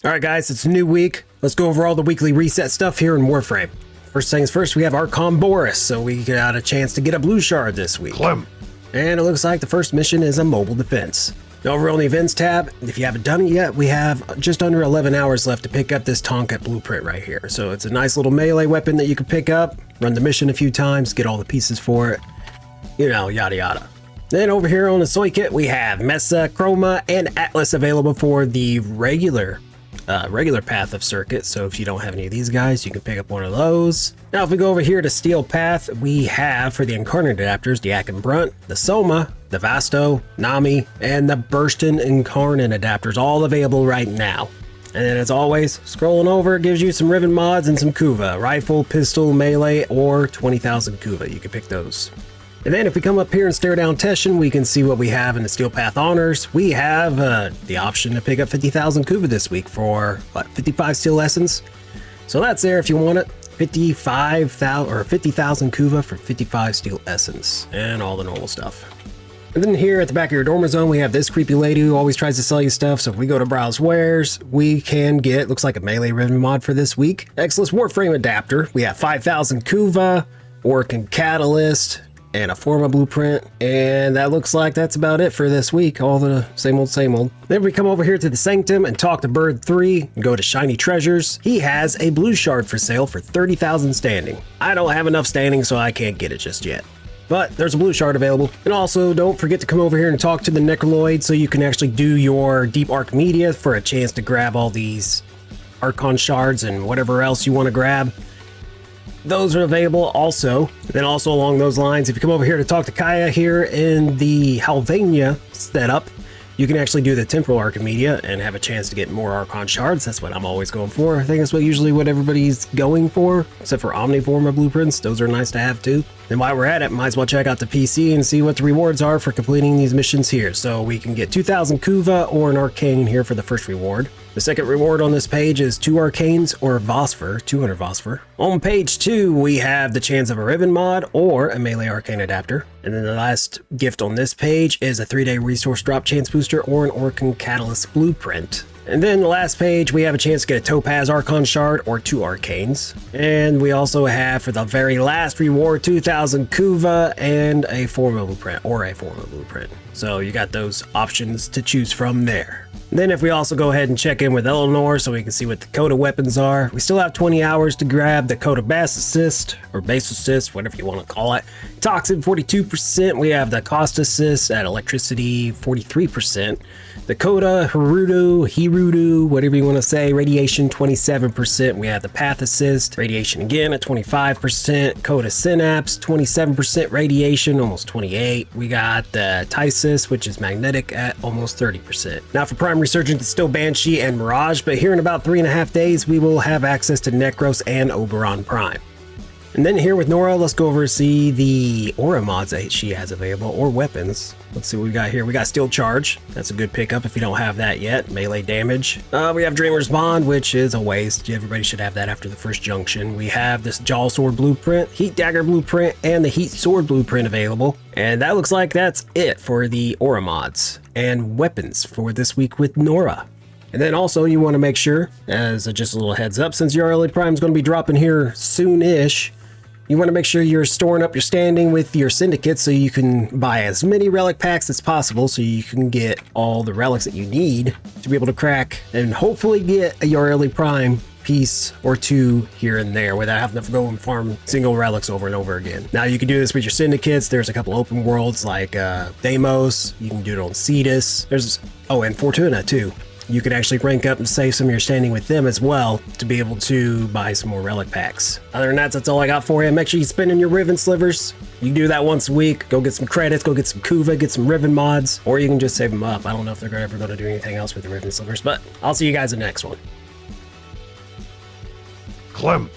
Alright guys, it's a new week. Let's go over all the weekly reset stuff here in Warframe. First things first, we have Archon Boris, so we got a chance to get a blue shard this week. Clem. And it looks like the first mission is a mobile defense. Over on the events tab, if you haven't done it yet, we have just under 11 hours left to pick up this Tonkat blueprint right here. So it's a nice little melee weapon that you can pick up, run the mission a few times, get all the pieces for it, you know, yada yada. Then over here on the soy kit, we have Mesa, Chroma, and Atlas available for the regular path of circuit. So if you don't have any of these guys, you can pick up one of those. Now if we go over here to steel path, we have for the Incarnon adapters the and Brunt, the Soma, the Vasto, Nami, and the Burston Incarnon adapters, all available right now. And then as always, scrolling over, it gives you some Riven mods and some Kuva, rifle, pistol, melee, or 20,000 Kuva. You can pick those. And then if we come up here and stare down Teshin, we can see what we have in the Steel Path Honors. We have the option to pick up 50,000 Kuva this week for, what, 55 Steel Essence? So that's there if you want it. 55,000 or 50,000 Kuva for 55 Steel Essence and all the normal stuff. And then here at the back of your dormer zone, we have this creepy lady who always tries to sell you stuff. So if we go to Browse Wares, we can get, looks like a melee Riven mod for this week. Excellent Warframe adapter. We have 5,000 Kuva, Orcan Catalyst, and a Forma blueprint, and that looks like that's about it for this week. All the same old. Then we come over here to the Sanctum and talk to Bird 3 and go to Shiny Treasures. He has a blue shard for sale for 30,000 standing. I don't have enough standing, so I can't get it just yet. But there's a blue shard available. And also don't forget to come over here and talk to the Necroloid so you can actually do your Deep Arc Media for a chance to grab all these Archon shards and whatever else you want to grab. Those are available also. Then also along those lines, if you come over here to talk to Kaya here in the Halvania setup, you can actually do the Temporal Archimedia and have a chance to get more Archon shards. That's what I'm always going for. I think that's usually what everybody's going for, except for Omniforma blueprints. Those are nice to have too. Then while we're at it, might as well check out the PC and see what the rewards are for completing these missions here. So we can get 2,000 Kuva or an Arcane here for the first reward. The second reward on this page is 2 Arcanes or Vosphor, 200 Vosphor. On page 2, we have the chance of a Riven mod or a melee Arcane adapter. And then the last gift on this page is a 3-day resource drop chance booster or an Orcan Catalyst blueprint. And then the last page, we have a chance to get a Topaz Archon shard or 2 Arcanes. And we also have for the very last reward, 2,000 Kuva and a Forma blueprint or a Forma blueprint. So you got those options to choose from there. And then if we also go ahead and check in with Eleanor so we can see what the Coda weapons are, we still have 20 hours to grab the Coda Bass Assist, or Base Assist, whatever you want to call it. Toxin 42%, we have the Cost Assist at Electricity 43%. The Coda Hirudu, whatever you want to say, Radiation 27%. We have the Path Assist, Radiation again at 25%. Coda Synapse 27% Radiation, almost 28%. We got the Tysis, which is Magnetic at almost 30%. Now for Prime Resurgence, it's still Banshee and Mirage, but here in about 3.5 days, we will have access to Nekros and Oberon Prime. And then here with Nora, let's go over and see the aura mods that she has available, or weapons. Let's see what we got here. We got Steel Charge. That's a good pickup if you don't have that yet. Melee damage. We have Dreamer's Bond, which is a waste. Everybody should have that after the first junction. We have this Jaw Sword Blueprint, Heat Dagger Blueprint, and the Heat Sword Blueprint available. And that looks like that's it for the aura mods and weapons for this week with Nora. And then also you want to make sure, as just a little heads up, since Yareli Prime is going to be dropping here soon-ish, you want to make sure you're storing up your standing with your syndicate so you can buy as many relic packs as possible so you can get all the relics that you need to be able to crack and hopefully get a Yareli Prime piece or 2 here and there without having to go and farm single relics over and over again. Now you can do this with your syndicates. There's a couple open worlds like Deimos. You can do it on Cetus. And Fortuna too. You can actually rank up and save some of your standing with them as well to be able to buy some more relic packs. Other than that, that's all I got for you. Make sure you spend in your Riven slivers. You can do that once a week. Go get some credits, go get some Kuva, get some Riven mods, or you can just save them up. I don't know if they're ever going to do anything else with the Riven slivers, but I'll see you guys in the next one. Clem.